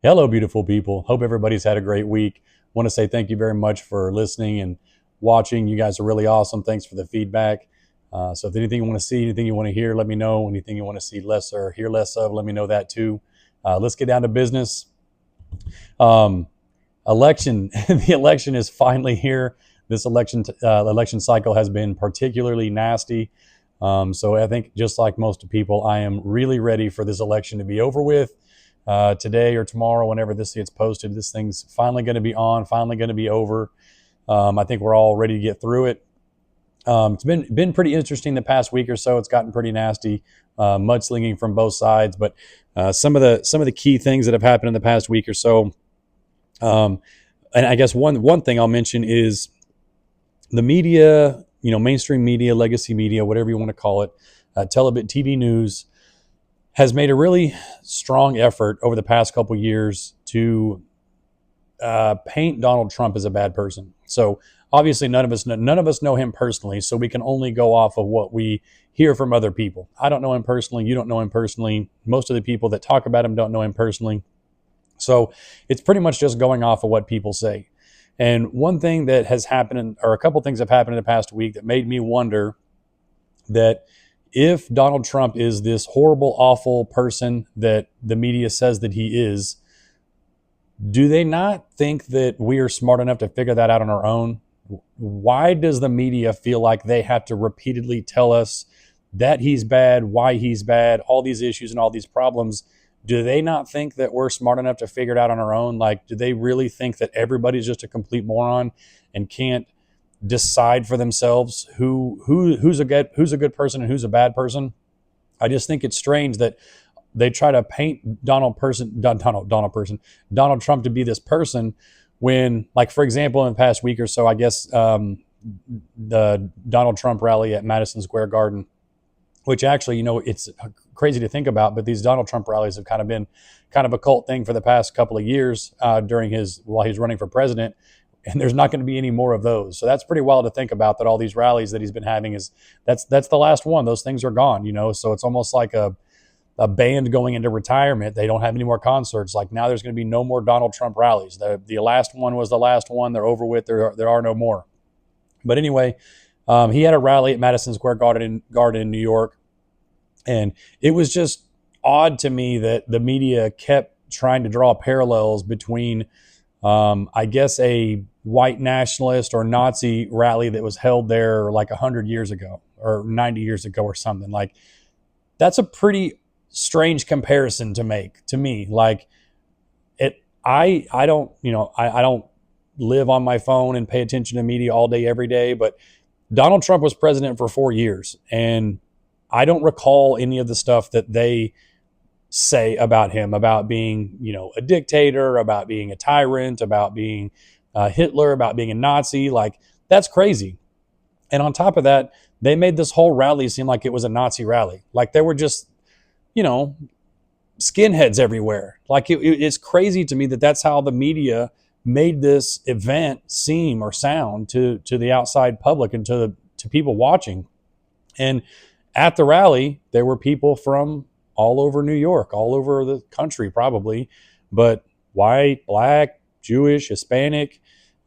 Hello, beautiful people. Hope everybody's had a great week. Want to say thank you very much for listening and watching. You guys are really awesome. Thanks for the feedback. So, if anything you want to see, anything you want to hear, let me know. Anything you want to see less or hear less of, let me know that too. Let's get down to business. Um, election. The election is finally here. This election cycle has been particularly nasty. So I think just like most people, I am really ready for this election to be over with. Today or tomorrow, whenever this gets posted, this thing's finally going to be on, finally going to be over. I think we're all ready to get through it. It's been pretty interesting the past week or so. It's gotten pretty nasty, mudslinging from both sides. But some of the key things that have happened in the past week or so, um, and I guess one thing I'll mention is the media, mainstream media, legacy media, whatever you want to call it, TV news has made a really strong effort over the past couple years to paint Donald Trump as a bad person. So obviously, none of us know him personally, so we can only go off of what we hear from other people. I don't know him personally. You don't know him personally. Most of the people that talk about him don't know him personally. So it's pretty much just going off of what people say. And one thing that has happened, or a couple things have happened in the past week that made me wonder that if Donald Trump is this horrible, awful person that the media says that he is, do they not think that we are smart enough to figure that out on our own? Why does the media feel like they have to repeatedly tell us that he's bad, why he's bad, all these issues and all these problems? Do they not think that we're smart enough to figure it out on our own? Like, do they really think that everybody's just a complete moron and can't decide for themselves who's a good person and who's a bad person? I just think it's strange that they try to paint Donald Trump to be this person when, like, for example, in the past week or so, I guess the Donald Trump rally at Madison Square Garden, which actually, it's crazy to think about, but these Donald Trump rallies have kind of been kind of a cult thing for the past couple of years while he's running for president. And there's not going to be any more of those. So that's pretty wild to think about, that all these rallies that he's been having that's the last one. Those things are gone. So it's almost like a band going into retirement. They don't have any more concerts. Like, now there's going to be no more Donald Trump rallies. The last one was the last one. They're over with. There are no more. But anyway, he had a rally at Madison Square Garden in New York. And it was just odd to me that the media kept trying to draw parallels between, I guess, a white nationalist or Nazi rally that was held there like 100 years ago or 90 years ago or something. Like, that's a pretty strange comparison to make to me. Like, I don't, I don't live on my phone and pay attention to media all day, every day, but Donald Trump was president for 4 years, and I don't recall any of the stuff that they say about him, about being, a dictator, about being a tyrant, about being Hitler, about being a Nazi. Like, that's crazy. And on top of that, they made this whole rally seem like it was a Nazi rally. Like, there were just, you know, skinheads everywhere. Like, it's crazy to me that that's how the media made this event seem or sound to the outside public and to people watching. And at the rally, there were people from all over New York, all over the country, probably, but white, black, Jewish, Hispanic.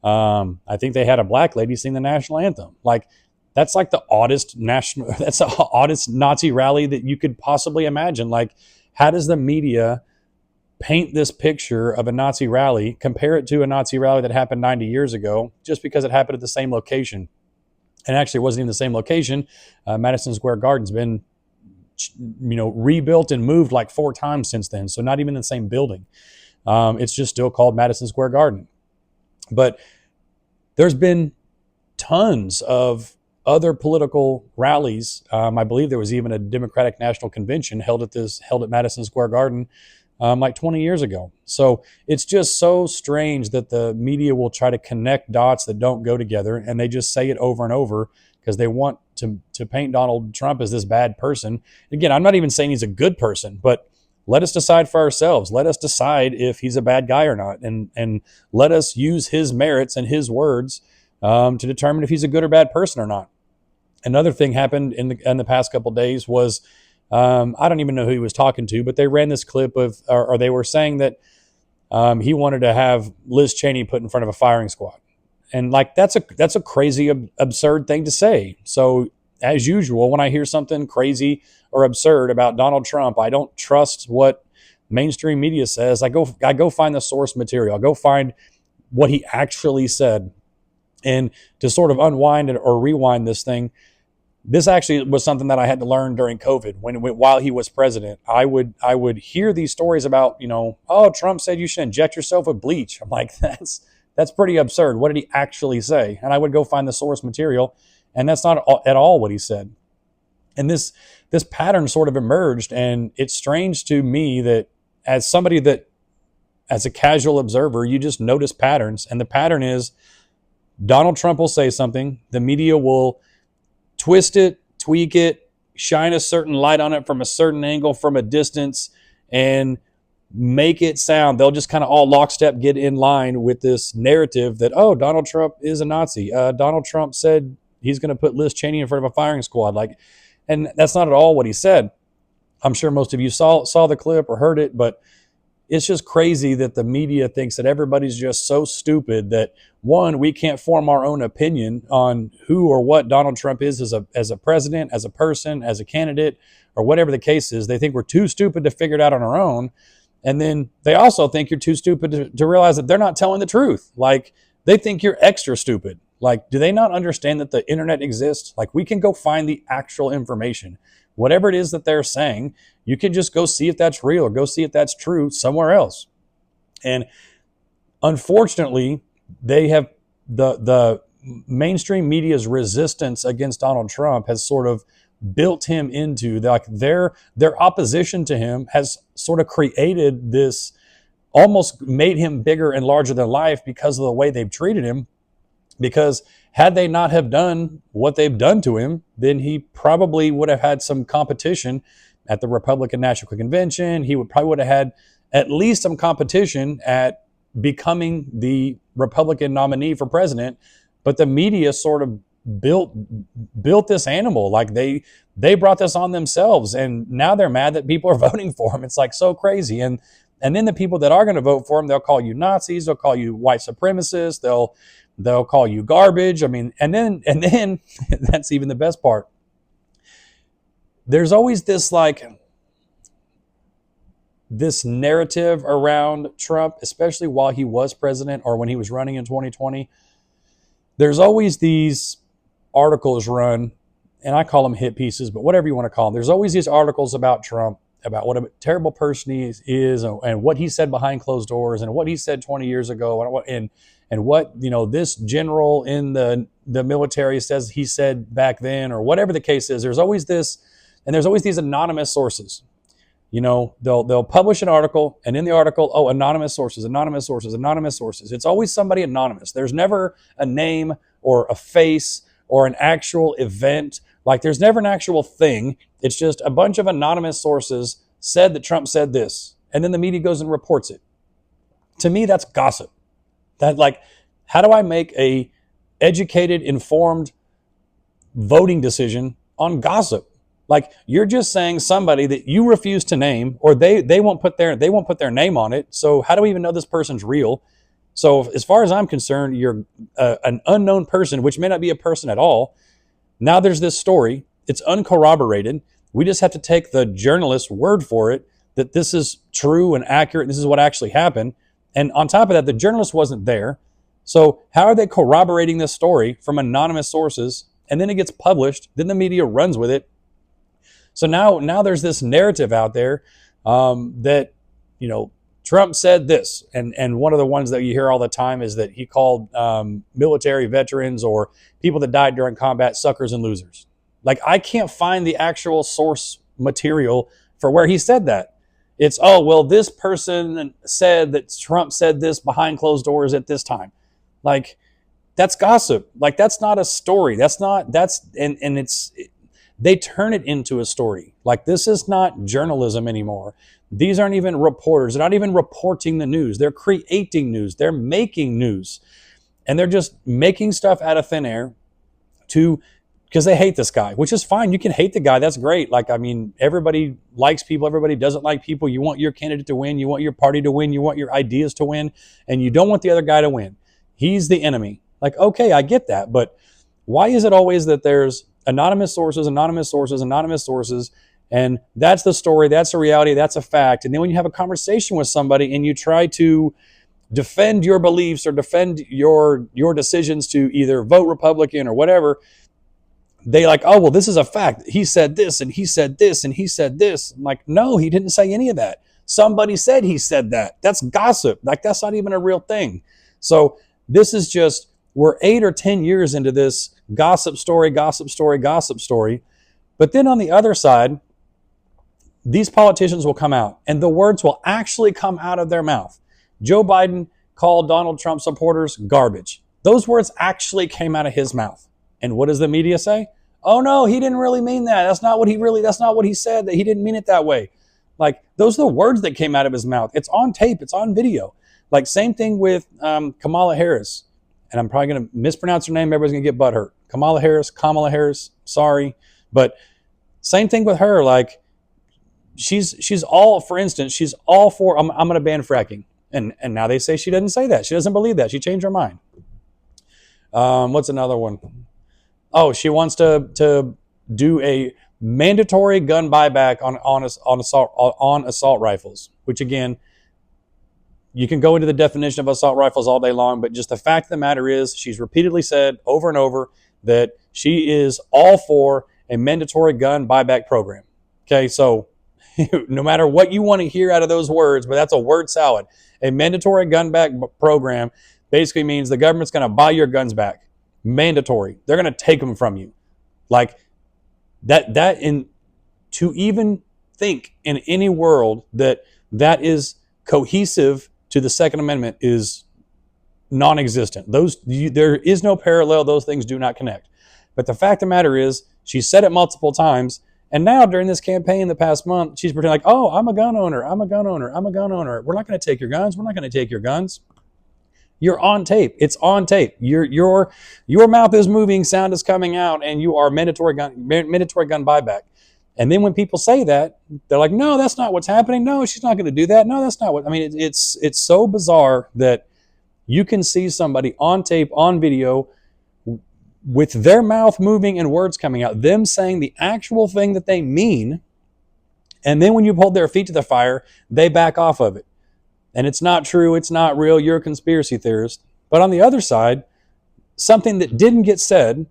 I think they had a black lady sing the national anthem. Like, that's like the oddest that's the oddest Nazi rally that you could possibly imagine. Like, how does the media paint this picture of a Nazi rally, compare it to a Nazi rally that happened 90 years ago, just because it happened at the same location? And actually, it wasn't even the same location. Madison Square Garden's been, rebuilt and moved like 4 times since then. So not even in the same building. It's just still called Madison Square Garden. But there's been tons of other political rallies. I believe there was even a Democratic National Convention held at Madison Square Garden like 20 years ago. So it's just so strange that the media will try to connect dots that don't go together, and they just say it over and over because they want to paint Donald Trump as this bad person. Again, I'm not even saying he's a good person, but let us decide for ourselves. Let us decide if he's a bad guy or not, and let us use his merits and his words to determine if he's a good or bad person or not. Another thing happened in the past couple of days was, I don't even know who he was talking to, but they ran this clip of, or they were saying that he wanted to have Liz Cheney put in front of a firing squad. And like that's a crazy, absurd thing to say. So as usual, when I hear something crazy or absurd about Donald Trump, I don't trust what mainstream media says. I go find the source material. I go find what he actually said. And to sort of unwind or rewind this thing, this actually was something that I had to learn during COVID while he was president. I would hear these stories about, oh, Trump said you should inject yourself with bleach. I'm like, that's pretty absurd. What did he actually say? And I would go find the source material, and that's not at all what he said. And this pattern sort of emerged, and it's strange to me that as somebody that, as a casual observer, you just notice patterns. And the pattern is Donald Trump will say something, the media will twist it, tweak it, shine a certain light on it from a certain angle, from a distance, and make it sound, they'll just kind of all lockstep get in line with this narrative that, oh, Donald Trump is a Nazi. Donald Trump said he's going to put Liz Cheney in front of a firing squad. And that's not at all what he said. I'm sure most of you saw the clip or heard it, but it's just crazy that the media thinks that everybody's just so stupid that, one, we can't form our own opinion on who or what Donald Trump is as a president, as a person, as a candidate, or whatever the case is. They think we're too stupid to figure it out on our own. And then they also think you're too stupid to realize that they're not telling the truth. Like, they think you're extra stupid. Like, do they not understand that the internet exists? Like, we can go find the actual information. Whatever it is that they're saying, you can just go see if that's real or go see if that's true somewhere else. And unfortunately, they have the mainstream media's resistance against Donald Trump has sort of built him into their opposition to him has sort of created this, almost made him bigger and larger than life because of the way they've treated him. Because had they not have done what they've done to him, then he probably would have had some competition at the Republican National Convention. He would have had at least some competition at becoming the Republican nominee for president. But the media sort of built this animal. Like, they brought this on themselves, and now they're mad that people are voting for him. It's like so crazy. And then the people that are going to vote for him, they'll call you Nazis, they'll call you white supremacists, they'll call you garbage. I mean, and then that's even the best part. There's always this this narrative around Trump, especially while he was president or when he was running in 2020. There's always these articles run, and I call them hit pieces, but whatever you want to call them. There's always these articles about Trump, about what a terrible person he is and what he said behind closed doors and what he said 20 years ago and what this general in the military says he said back then, or whatever the case is. There's always this, and there's always these anonymous sources. They'll publish an article, and in the article, oh, anonymous sources, anonymous sources, anonymous sources. It's always somebody anonymous. There's never a name or a face or an actual event. Like, there's never an actual thing. It's just a bunch of anonymous sources said that Trump said this, and then the media goes and reports it. To me, that's gossip. How do I make a educated, informed voting decision on gossip? Like, you're just saying somebody that you refuse to name, or they won't put their name on it. So how do we even know this person's real? So as far as I'm concerned, you're an unknown person, which may not be a person at all. Now there's this story. It's uncorroborated. We just have to take the journalist's word for it that this is true and accurate. This is what actually happened. And on top of that, the journalist wasn't there. So how are they corroborating this story from anonymous sources? And then it gets published. Then the media runs with it. So now there's this narrative out there that, Trump said this. And one of the ones that you hear all the time is that he called military veterans or people that died during combat suckers and losers. Like, I can't find the actual source material for where he said that. It's, oh, well, this person said that Trump said this behind closed doors at this time. Like, that's gossip. Like, that's not a story. They turn it into a story. Like, this is not journalism anymore. These aren't even reporters. They're not even reporting the news. They're creating news. They're making news. And they're just making stuff out of thin air to because they hate this guy, which is fine. You can hate the guy. That's great. Like, I mean, everybody likes people. Everybody doesn't like people. You want your candidate to win. You want your party to win. You want your ideas to win. And you don't want the other guy to win. He's the enemy. Like, okay, I get that. But why is it always that there's anonymous sources, anonymous sources, anonymous sources, and that's the story, that's a reality, that's a fact. And then when you have a conversation with somebody and you try to defend your beliefs or defend your decisions to either vote Republican or whatever, they like, oh, well, this is a fact. He said this and he said this and he said this. I'm like, no, he didn't say any of that. Somebody said he said that. That's gossip. Like, that's not even a real thing. So this is just, we're 8 or 10 years into this gossip story, gossip story, gossip story. But then on the other side, these politicians will come out and the words will actually come out of their mouth. Joe Biden called Donald Trump supporters garbage. Those words actually came out of his mouth. And what does the media say? Oh no, he didn't really mean that. That's not what he said, that he didn't mean it that way. Like, those are the words that came out of his mouth. It's on tape, it's on video. Like, same thing with Kamala Harris. And I'm probably going to mispronounce her name. Everybody's going to get butthurt. Kamala Harris, sorry. But same thing with her. Like, she's all, for instance, she's all for, I'm going to ban fracking. And now they say she doesn't say that. She doesn't believe that. She changed her mind. What's another one? Oh, she wants to do a mandatory gun buyback on assault rifles, which again, you can go into the definition of assault rifles all day long, but just the fact of the matter is she's repeatedly said over and over that she is all for a mandatory gun buyback program. Okay, so no matter what you want to hear out of those words, but that's a word salad. A mandatory gun back program basically means the government's going to buy your guns back. Mandatory. They're going to take them from you. Like, to even think in any world that is cohesive to the Second Amendment is non-existent. There is no parallel. Those things do not connect. But the fact of the matter is, she said it multiple times, and now during this campaign the past month, she's pretending like, oh, I'm a gun owner. I'm a gun owner. I'm a gun owner. We're not going to take your guns. We're not going to take your guns. You're on tape. It's on tape. Your mouth is moving, sound is coming out, and you are mandatory gun buyback. And then when people say that, they're like, no, that's not what's happening. No, she's not going to do that. No, that's not what, I mean, it's so bizarre that you can see somebody on tape, on video, with their mouth moving and words coming out, them saying the actual thing that they mean. And then when you hold their feet to the fire, they back off of it. And it's not true. It's not real. You're a conspiracy theorist. But on the other side, something that didn't get said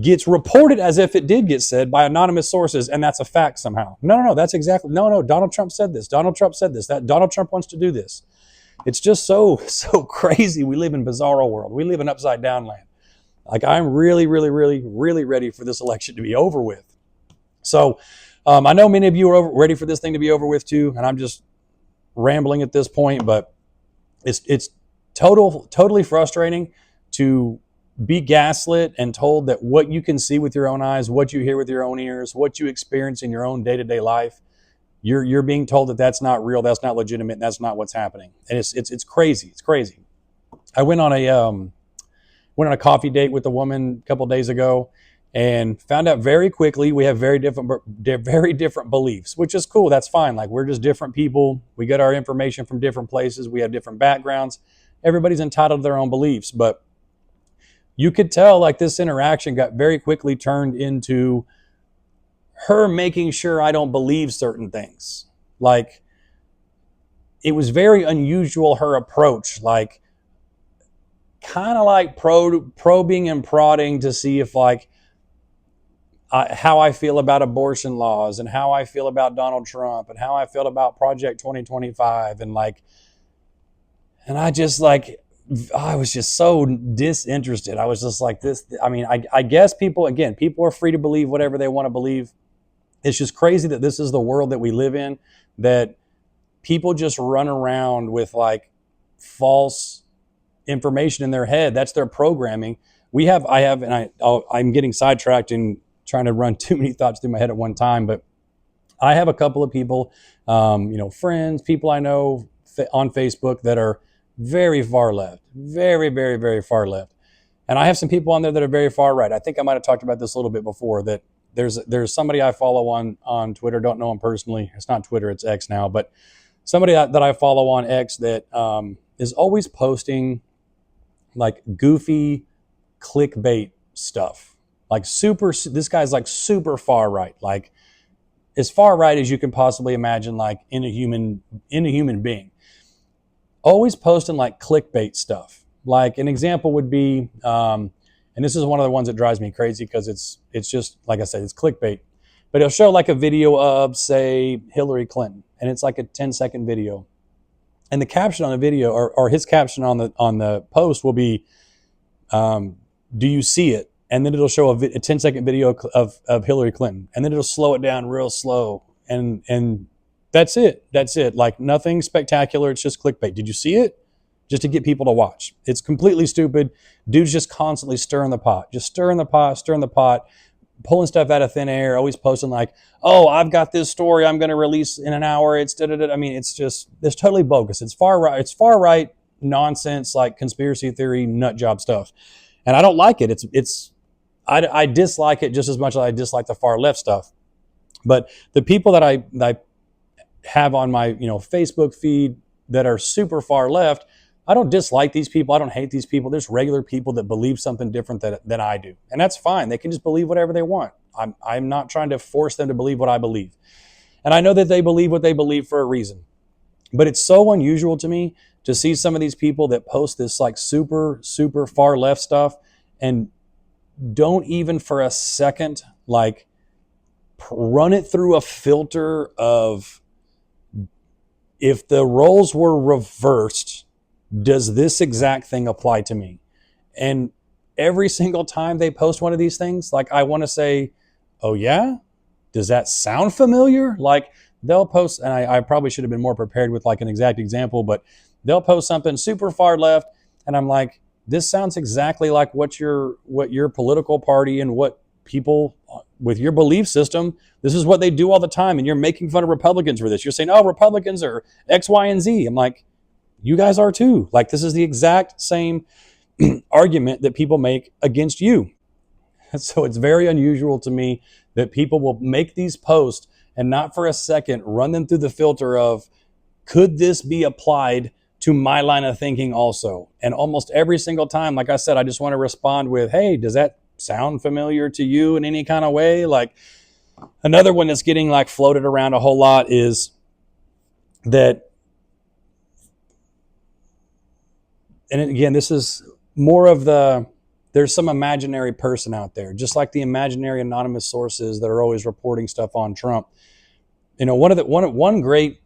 gets reported as if it did get said by anonymous sources, and that's a fact somehow. No, that's exactly, no, Donald Trump said this. Donald Trump said this. That Donald Trump wants to do this. It's just so crazy. We live in bizarro world. We live in upside down land. Like, I'm really, really, really, really ready for this election to be over with. So I know many of you are ready for this thing to be over with too, and I'm just rambling at this point, but it's totally frustrating to be gaslit and told that what you can see with your own eyes, what you hear with your own ears, what you experience in your own day-to-day life, you're being told that that's not real, that's not legitimate, and that's not what's happening. And it's crazy. It's crazy. I went on a coffee date with a woman a couple days ago and found out very quickly we have very different beliefs, which is cool. That's fine. Like, we're just different people. We get our information from different places. We have different backgrounds. Everybody's entitled to their own beliefs. But you could tell, like, this interaction got very quickly turned into her making sure I don't believe certain things. Like, it was very unusual, her approach. Like, kind of like probing and prodding to see if, like, how I feel about abortion laws and how I feel about Donald Trump and how I feel about Project 2025. And I just, like, I was just so disinterested. I was just like this. I mean, I guess people are free to believe whatever they want to believe. It's just crazy that this is the world that we live in, that people just run around with, like, false information in their head. That's their programming. I'm getting sidetracked and trying to run too many thoughts through my head at one time, but I have a couple of people, friends, people I know on Facebook that are very far left, very, very, very far left. And I have some people on there that are very far right. I think I might have talked about this a little bit before, that there's somebody I follow on Twitter, don't know him personally. It's not Twitter, it's X now, but somebody that I follow on X that is always posting like goofy clickbait stuff. Like this guy's like super far right, like as far right as you can possibly imagine, like in a human being. Always posting like clickbait stuff. Like an example would be, and this is one of the ones that drives me crazy because it's just, like I said, it's clickbait. But it'll show like a video of, say, Hillary Clinton, and it's like a 10-second video. And the caption on the video, or his caption on the post will be, do you see it? And then it'll show a 10-second video of Hillary Clinton. And then it'll slow it down real slow. And that's it. That's it. Like nothing spectacular. It's just clickbait. Did you see it? Just to get people to watch. It's completely stupid. Dude's just constantly stirring the pot. Just stirring the pot, pulling stuff out of thin air, always posting like, oh, I've got this story I'm going to release in an hour. It's da-da-da. I mean, it's totally bogus. It's far right nonsense, like conspiracy theory, nut job stuff. And I don't like it. I dislike it just as much as I dislike the far left stuff. But the people that I have on my Facebook feed that are super far left, I don't dislike these people. I don't hate these people. There's regular people that believe something different than I do. And that's fine. They can just believe whatever they want. I'm not trying to force them to believe what I believe. And I know that they believe what they believe for a reason. But it's so unusual to me to see some of these people that post this like super, super far left stuff and don't even for a second like run it through a filter of, if the roles were reversed, does this exact thing apply to me? And every single time they post one of these things, like I want to say, oh yeah, does that sound familiar? Like they'll post, and I probably should have been more prepared with like an exact example, but they'll post something super far left, and I'm like, this sounds exactly like what your political party and what people with your belief system, this is what they do all the time, and you're making fun of Republicans for this. You're saying, oh, Republicans are X, Y, and Z. I'm like, you guys are too. Like this is the exact same argument that people make against you. So it's very unusual to me that people will make these posts and not for a second run them through the filter of, could this be applied to my line of thinking also? And almost every single time, like I said, I just want to respond with, hey, does that sound familiar to you in any kind of way? Like another one that's getting like floated around a whole lot is that, and again, this is more of there's some imaginary person out there, just like the imaginary anonymous sources that are always reporting stuff on Trump. One great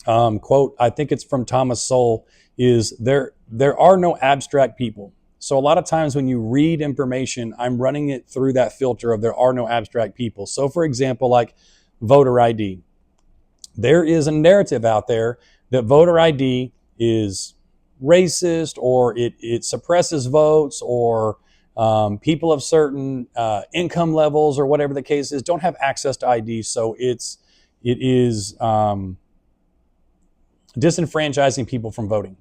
quote, I think it's from Thomas Sowell, is there are no abstract people. So a lot of times when you read information, I'm running it through that filter of there are no abstract people. So for example, like voter ID. There is a narrative out there that voter ID is racist, or it suppresses votes, or people of certain income levels or whatever the case is don't have access to ID. So it is disenfranchising people from voting.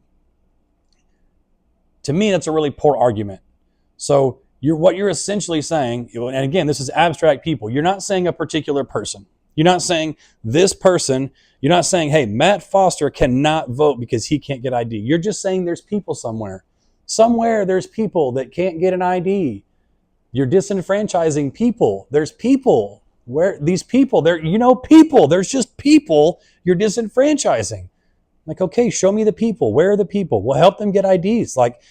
To me, that's a really poor argument. So what you're essentially saying, and again, this is abstract people. You're not saying a particular person. You're not saying this person. You're not saying, hey, Matt Foster cannot vote because he can't get ID. You're just saying there's people somewhere. Somewhere there's people that can't get an ID. You're disenfranchising people. There's people. Where these people, people. There's just people you're disenfranchising. Like, okay, show me the people. Where are the people? Well, help them get IDs. Like,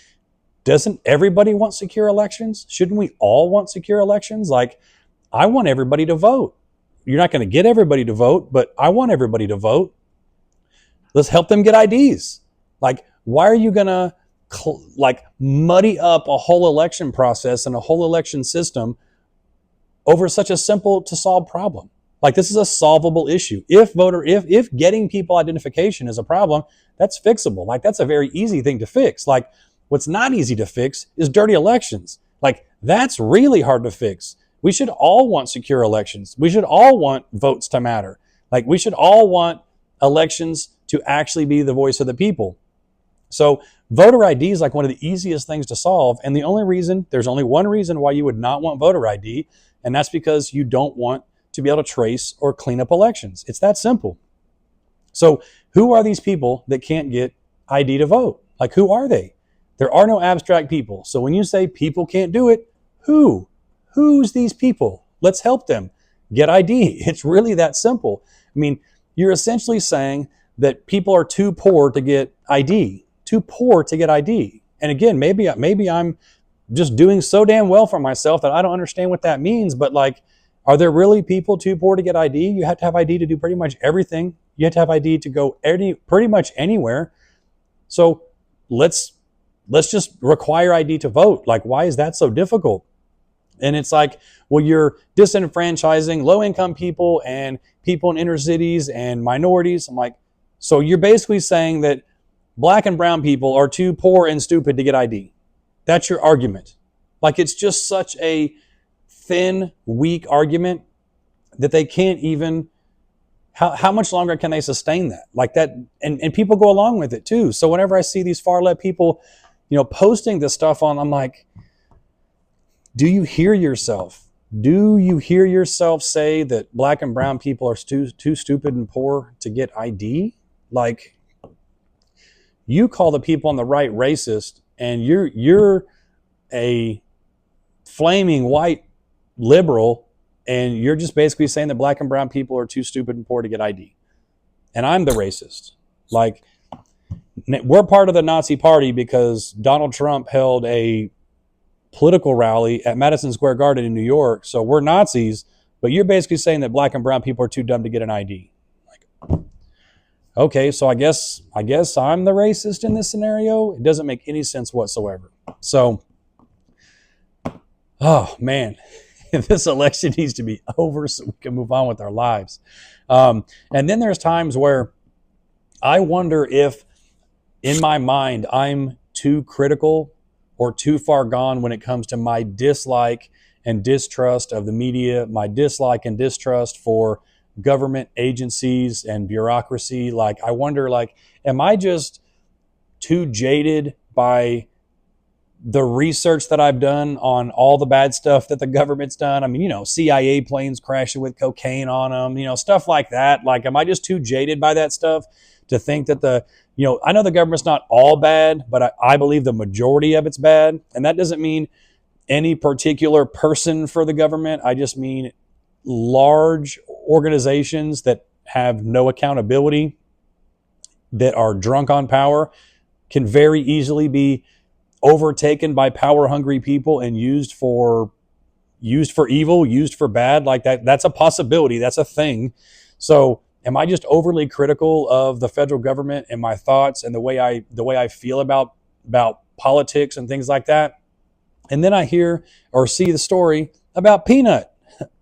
doesn't everybody want secure elections? Shouldn't we all want secure elections? Like, I want everybody to vote. You're not going to get everybody to vote, but I want everybody to vote. Let's help them get IDs. Like, why are you going to muddy up a whole election process and a whole election system over such a simple to solve problem? Like, this is a solvable issue. If getting people identification is a problem, that's fixable. Like, that's a very easy thing to fix. Like, what's not easy to fix is dirty elections. Like, that's really hard to fix. We should all want secure elections. We should all want votes to matter. Like, we should all want elections to actually be the voice of the people. So voter ID is like one of the easiest things to solve. And there's only one reason why you would not want voter ID, and that's because you don't want to be able to trace or clean up elections. It's that simple. So who are these people that can't get ID to vote? Like, who are they? There are no abstract people. So when you say people can't do it, who? Who's these people? Let's help them get ID. It's really that simple. I mean, you're essentially saying that people are too poor to get ID, too poor to get ID. And again, maybe I'm just doing so damn well for myself that I don't understand what that means. But like, are there really people too poor to get ID? You have to have ID to do pretty much everything. You have to have ID to go pretty much anywhere. So let's just require ID to vote. Like, why is that so difficult? And it's like, well, you're disenfranchising low-income people and people in inner cities and minorities. I'm like, so you're basically saying that black and brown people are too poor and stupid to get ID. That's your argument. Like, it's just such a thin, weak argument that they can't even, how much longer can they sustain that? Like that, and people go along with it too. So whenever I see these far-left people, posting this stuff on, I'm like, do you hear yourself? Do you hear yourself say that black and brown people are too stupid and poor to get ID? Like, you call the people on the right racist, and you're a flaming white liberal, and you're just basically saying that black and brown people are too stupid and poor to get ID. And I'm the racist. Like, we're part of the Nazi party because Donald Trump held a political rally at Madison Square Garden in New York. So we're Nazis, but you're basically saying that black and brown people are too dumb to get an ID. Like, okay, so I guess I'm the racist in this scenario. It doesn't make any sense whatsoever. So, oh man, this election needs to be over so we can move on with our lives. And then there's times where I wonder if, in my mind, I'm too critical or too far gone when it comes to my dislike and distrust of the media, my dislike and distrust for government agencies and bureaucracy. Like, I wonder, like, am I just too jaded by the research that I've done on all the bad stuff that the government's done? I mean, CIA planes crashing with cocaine on them, stuff like that. Like, am I just too jaded by that stuff to think that I know the government's not all bad, but I believe the majority of it's bad. And that doesn't mean any particular person for the government. I just mean large organizations that have no accountability, that are drunk on power, can very easily be overtaken by power-hungry people and used for evil, used for bad. Like that's a possibility. That's a thing. So am I just overly critical of the federal government and my thoughts and the way I feel about politics and things like that? And then I hear or see the story about Peanut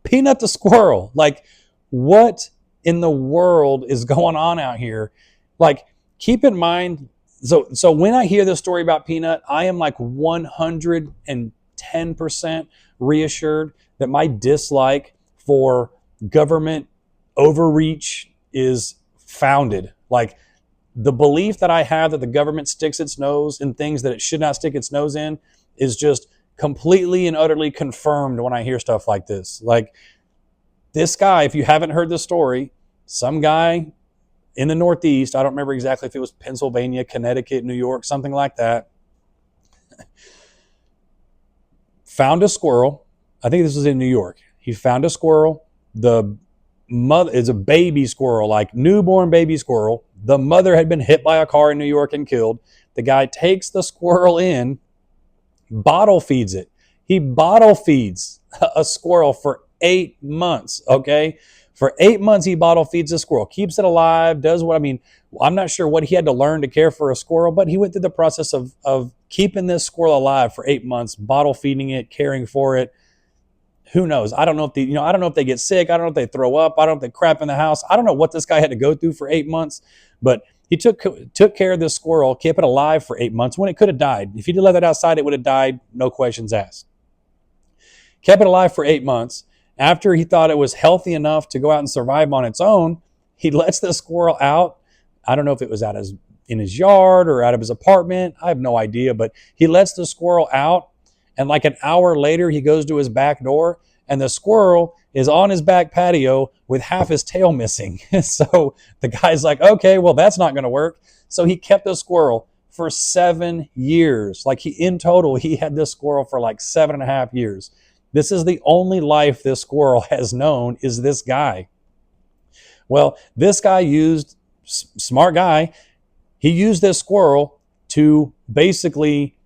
the squirrel. Like, what in the world is going on out here? Like, keep in mind, so when I hear this story about Peanut, I am like 110% reassured that my dislike for government overreach is founded. Like, the belief that I have that the government sticks its nose in things that it should not stick its nose in is just completely and utterly confirmed when I hear stuff like this. Like, this guy, if you haven't heard the story, some guy in the Northeast, I don't remember exactly if it was Pennsylvania, Connecticut, New York, something like that, found a squirrel. I think this was in New York. He found a squirrel. The mother is a baby squirrel, like newborn baby squirrel. The mother had been hit by a car in New York and killed. The guy takes the squirrel in, bottle feeds it. He bottle feeds a squirrel for 8 months, okay? For 8 months, he bottle feeds a squirrel, keeps it alive, does what, I'm not sure what he had to learn to care for a squirrel, but he went through the process of keeping this squirrel alive for 8 months, bottle feeding it, caring for it. Who knows? I don't know if I don't know if they get sick. I don't know if they throw up. I don't know if they crap in the house. I don't know what this guy had to go through for 8 months, but he took care of this squirrel, kept it alive for 8 months when it could have died. If he'd left it outside, it would have died, no questions asked. Kept it alive for 8 months. After he thought it was healthy enough to go out and survive on its own, he lets the squirrel out. I don't know if it was out in his yard or out of his apartment. I have no idea, but he lets the squirrel out. And like an hour later, he goes to his back door and the squirrel is on his back patio with half his tail missing. So the guy's like, okay, well, that's not going to work. So he kept the squirrel for 7 years. Like in total, he had this squirrel for like 7.5 years. This is the only life this squirrel has known, is this guy. Well, this guy smart guy, he used this squirrel to basically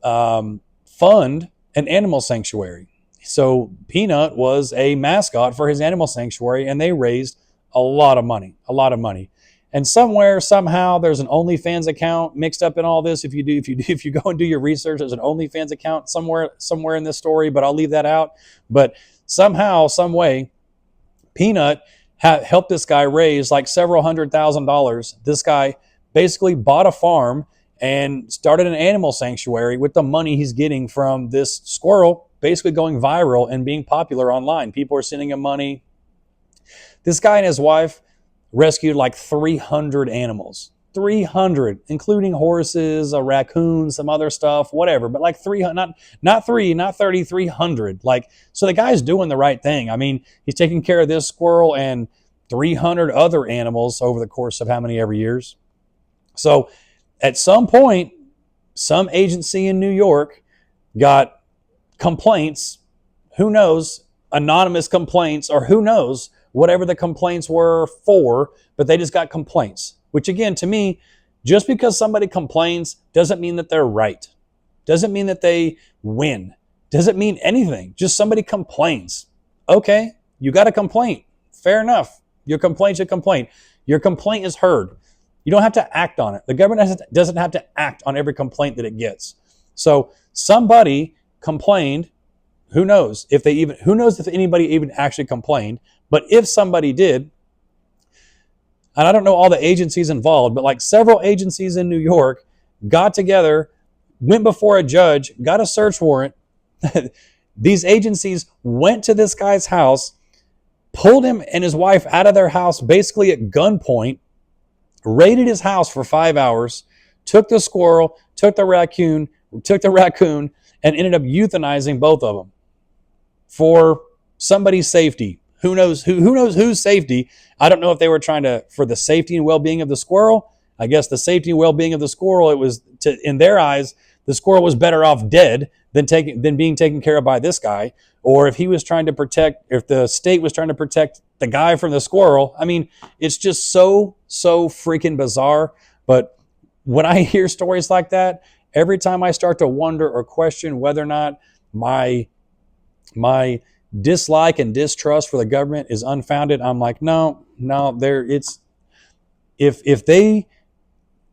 fund an animal sanctuary. So Peanut was a mascot for his animal sanctuary, and they raised a lot of money. And somewhere, somehow, there's an OnlyFans account mixed up in all this. If you go and do your research, there's an OnlyFans account somewhere in this story, but I'll leave that out. But somehow, some way, Peanut helped this guy raise like several $100,000. This guy basically bought a farm and started an animal sanctuary with the money he's getting from this squirrel basically going viral and being popular online. People are sending him money. This guy and his wife rescued like 300 animals. 300, including horses, a raccoon, some other stuff, whatever. But like 300, not 30, 300. Like, so the guy's doing the right thing. I mean, he's taking care of this squirrel and 300 other animals over the course of how many ever years. So at some point, some agency in New York got complaints, who knows, anonymous complaints, or who knows, whatever the complaints were for, but they just got complaints. Which again, to me, just because somebody complains doesn't mean that they're right. Doesn't mean that they win. Doesn't mean anything. Just somebody complains. Okay, you got a complaint. Fair enough. Your complaint's a complaint. Your complaint is heard. You don't have to act on it. The government doesn't have to act on every complaint that it gets. So somebody complained. Who knows if anybody even actually complained? But if somebody did, and I don't know all the agencies involved, but like several agencies in New York got together, went before a judge, got a search warrant. These agencies went to this guy's house, pulled him and his wife out of their house basically at gunpoint, raided his house for 5 hours, took the squirrel, took the raccoon, and ended up euthanizing both of them for somebody's safety. Who knows whose safety? I don't know if they were trying to, for the safety and well-being of the squirrel. I guess the safety and well-being of the squirrel, it was in their eyes, the squirrel was better off dead than being taken care of by this guy. Or if the state was trying to protect the guy from the squirrel. I mean, it's just so freaking bizarre. But when I hear stories like that, every time I start to wonder or question whether or not my dislike and distrust for the government is unfounded, I'm like, no,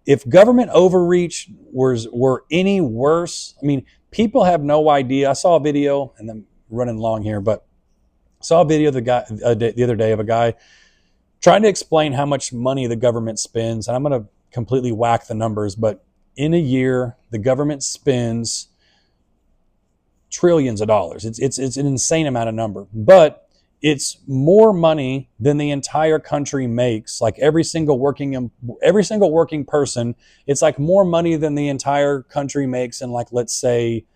if government overreach were any worse, I mean, people have no idea. I saw a video, and I'm running long here, but I saw a video of the other day of a guy trying to explain how much money the government spends, and I'm going to completely whack the numbers, but in a year, the government spends trillions of dollars. It's an insane amount of number, but it's more money than the entire country makes. Like every single working person, it's like more money than the entire country makes in, like, let's say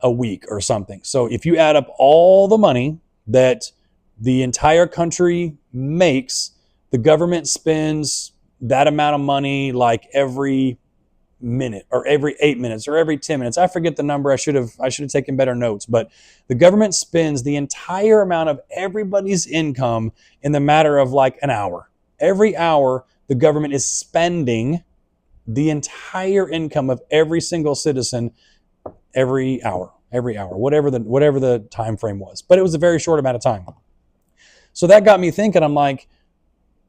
a week or something. So if you add up all the money that the entire country makes, the government spends that amount of money like every minute or every 8 minutes or every 10 minutes. I forget the number. I should have taken better notes, but the government spends the entire amount of everybody's income in the matter of like an hour. Every hour, the government is spending the entire income of every single citizen every hour, whatever the time frame was. But it was a very short amount of time. So that got me thinking. I'm like,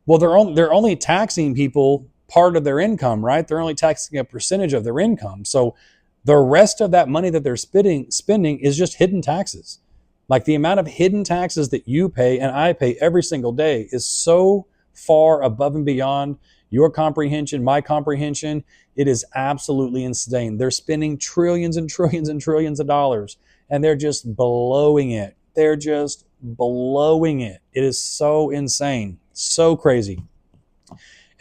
well, they're only taxing people part of their income, right? They're only taxing a percentage of their income. So the rest of that money that they're spending is just hidden taxes. Like the amount of hidden taxes that you pay and I pay every single day is so far above and beyond your comprehension, my comprehension. It is absolutely insane. They're spending trillions and trillions and trillions of dollars, and they're just blowing it. It is so insane, so crazy.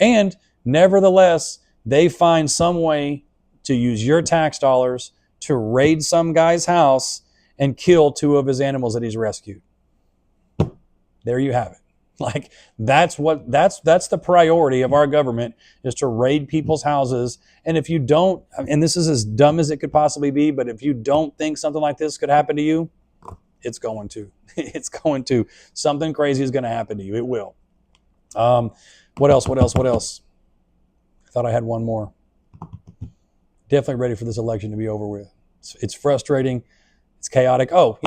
And nevertheless, they find some way to use your tax dollars to raid some guy's house and kill 2 of his animals that he's rescued. There you have it. Like that's the priority of our government, is to raid people's houses. And if you don't, and this is as dumb as it could possibly be, but if you don't think something like this could happen to you, it's going to. It's going to. Something crazy is going to happen to you. It will. What else? I thought I had one more. Definitely ready for this election to be over with. It's frustrating. It's chaotic. Oh,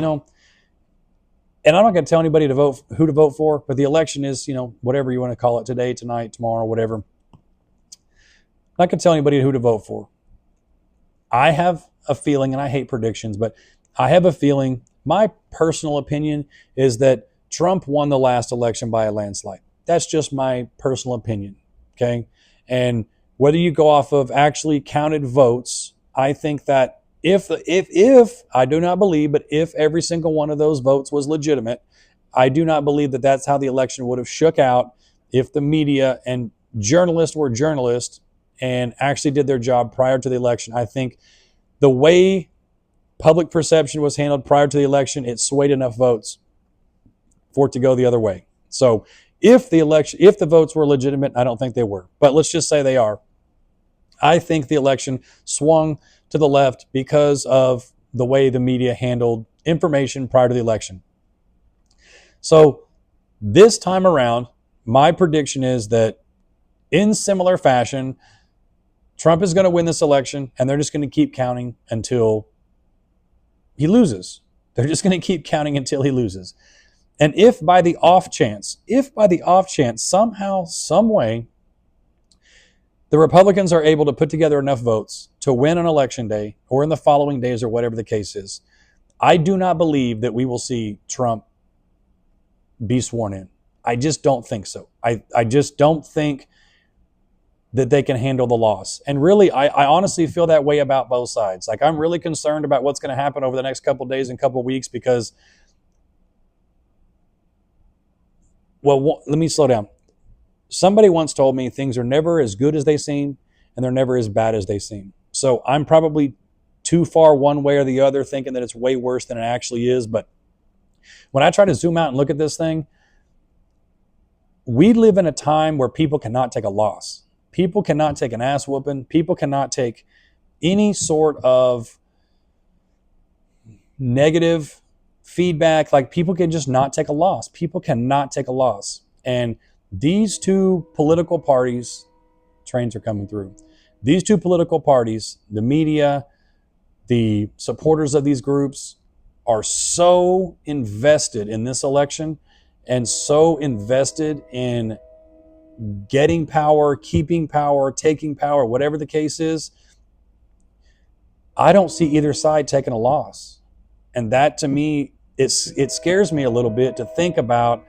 and I'm not going to tell anybody to vote who to vote for, but the election is, whatever you want to call it, today, tonight, tomorrow, whatever. I'm not going to tell anybody who to vote for. I have a feeling, and I hate predictions, but I have a feeling, my personal opinion is that Trump won the last election by a landslide. That's just my personal opinion, okay? And whether you go off of actually counted votes, I think that if I do not believe, but if every single one of those votes was legitimate, I do not believe that that's how the election would have shook out if the media and journalists were journalists and actually did their job prior to the election. I think the way public perception was handled prior to the election, it swayed enough votes for it to go the other way. So if the votes were legitimate, I don't think they were, but let's just say they are. I think the election swung to the left because of the way the media handled information prior to the election. So this time around, my prediction is that in similar fashion, Trump is going to win this election, and they're just going to keep counting until he loses. They're just going to keep counting until he loses. And if by the off chance, somehow, some way, the Republicans are able to put together enough votes to win on election day or in the following days or whatever the case is, I do not believe that we will see Trump be sworn in. I just don't think so. I just don't think that they can handle the loss. And really, I honestly feel that way about both sides. Like, I'm really concerned about what's going to happen over the next couple of days and couple of weeks because, well, let me slow down. Somebody once told me things are never as good as they seem and they're never as bad as they seem. So I'm probably too far one way or the other thinking that it's way worse than it actually is. But when I try to zoom out and look at this thing, we live in a time where people cannot take a loss. People cannot take an ass whooping. People cannot take any sort of negative feedback. Like, people can just not take a loss. People cannot take a loss. And these two political parties, trains are coming through. These two political parties, the media, the supporters of these groups, are so invested in this election and so invested in getting power, keeping power, taking power, whatever the case is. I don't see either side taking a loss. And that, to me, it scares me a little bit to think about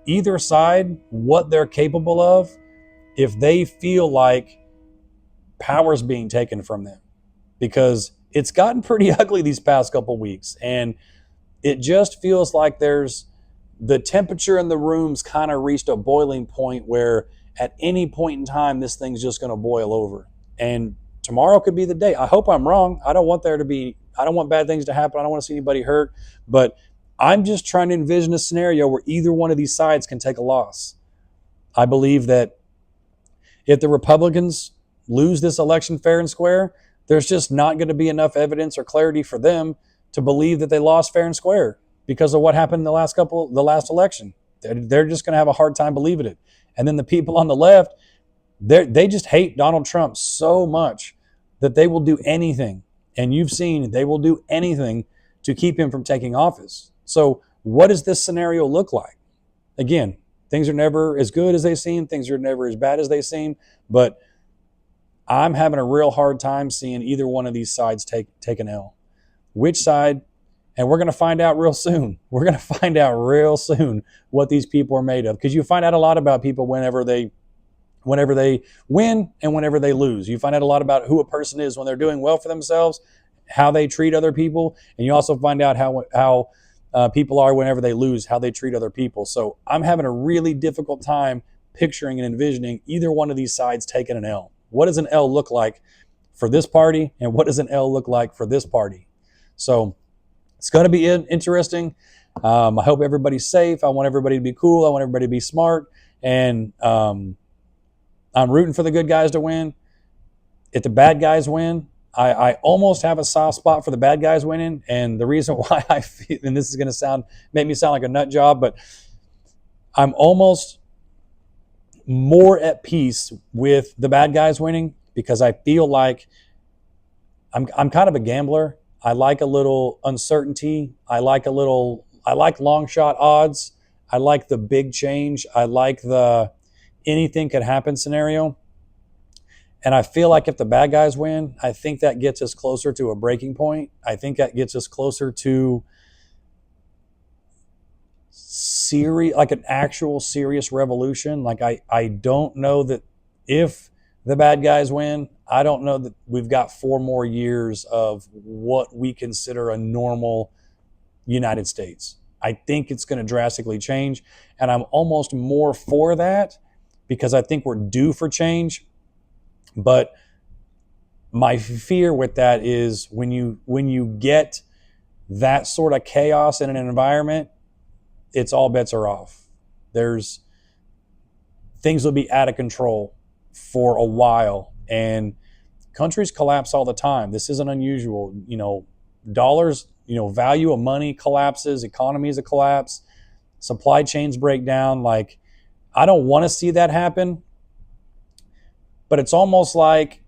either side, what they're capable of if they feel like power's being taken from them. Because it's gotten pretty ugly these past couple weeks. And it just feels like the temperature in the room's kind of reached a boiling point where at any point in time, this thing's just going to boil over. And tomorrow could be the day. I hope I'm wrong. I don't want bad things to happen. I don't want to see anybody hurt. But I'm just trying to envision a scenario where either one of these sides can take a loss. I believe that if the Republicans lose this election fair and square, there's just not going to be enough evidence or clarity for them to believe that they lost fair and square because of what happened in the last election. They're just going to have a hard time believing it. And then the people on the left, they just hate Donald Trump so much that they will do anything. And you've seen they will do anything to keep him from taking office. So what does this scenario look like? Again, things are never as good as they seem. Things are never as bad as they seem. But I'm having a real hard time seeing either one of these sides take an L. Which side? And we're going to find out real soon. We're going to find out real soon what these people are made of. Because you find out a lot about people whenever they win and whenever they lose. You find out a lot about who a person is when they're doing well for themselves, how they treat other people. And you also find out how people are whenever they lose, how they treat other people. So I'm having a really difficult time picturing and envisioning either one of these sides taking an L. What does an L look like for this party, and what does an L look like for this party? So it's going to be interesting. I hope everybody's safe. I want everybody to be cool. I want everybody to be smart. And I'm rooting for the good guys to win. If the bad guys win, I almost have a soft spot for the bad guys winning. And the reason why I feel, and this is going to make me sound like a nut job, but I'm almost more at peace with the bad guys winning, because I feel like I'm kind of a gambler. I like a little uncertainty. I like long shot odds. I like the big change. I like the anything could happen scenario. And I feel like if the bad guys win, I think that gets us closer to a breaking point. I think that gets us closer to like an actual serious revolution. Like I don't know that if the bad guys win, I don't know that we've got 4 more years of what we consider a normal United States. I think it's going to drastically change, and I'm almost more for that because I think we're due for change. But my fear with that is when you get that sort of chaos in an environment, it's all bets are off. Things will be out of control for a while, and countries collapse all the time. This isn't unusual. Dollars, value of money collapses, economies collapse, supply chains break down. Like, I don't want to see that happen, but it's almost like,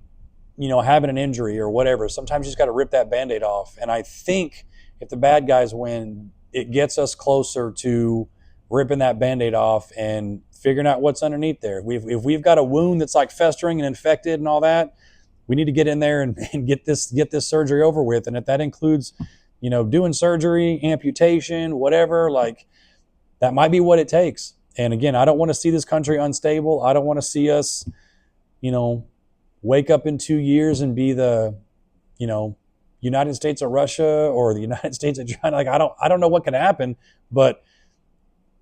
having an injury or whatever. Sometimes you just got to rip that Band-Aid off. And I think if the bad guys win, it gets us closer to ripping that Band-Aid off and figuring out what's underneath there. If we've got a wound that's like festering and infected and all that, we need to get in there and get this surgery over with. And if that includes, doing surgery, amputation, whatever, like, that might be what it takes. And again, I don't want to see this country unstable. I don't want to see us, wake up in 2 years and be the, United States of Russia or the United States of China. Like, I don't know what could happen, but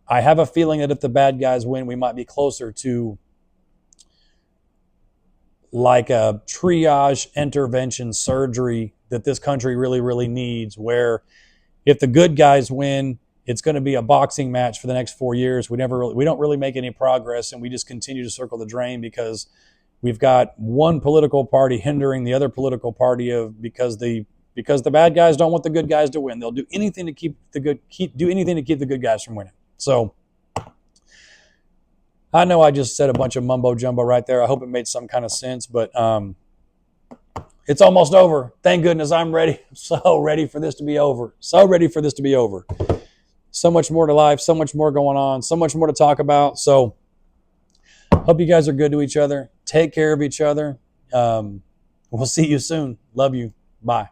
I have a feeling that if the bad guys win, we might be closer to like a triage intervention surgery that this country really, really needs, where if the good guys win, it's going to be a boxing match for the next 4 years. We don't really make any progress, and we just continue to circle the drain because we've got one political party hindering the other political party because the bad guys don't want the good guys to win. They'll do anything to keep the good guys from winning. So I know I just said a bunch of mumbo jumbo right there. I hope it made some kind of sense, but it's almost over. Thank goodness. I'm ready. So ready for this to be over. So ready for this to be over. So much more to life, so much more going on, so much more to talk about. So hope you guys are good to each other. Take care of each other. We'll see you soon. Love you. Bye.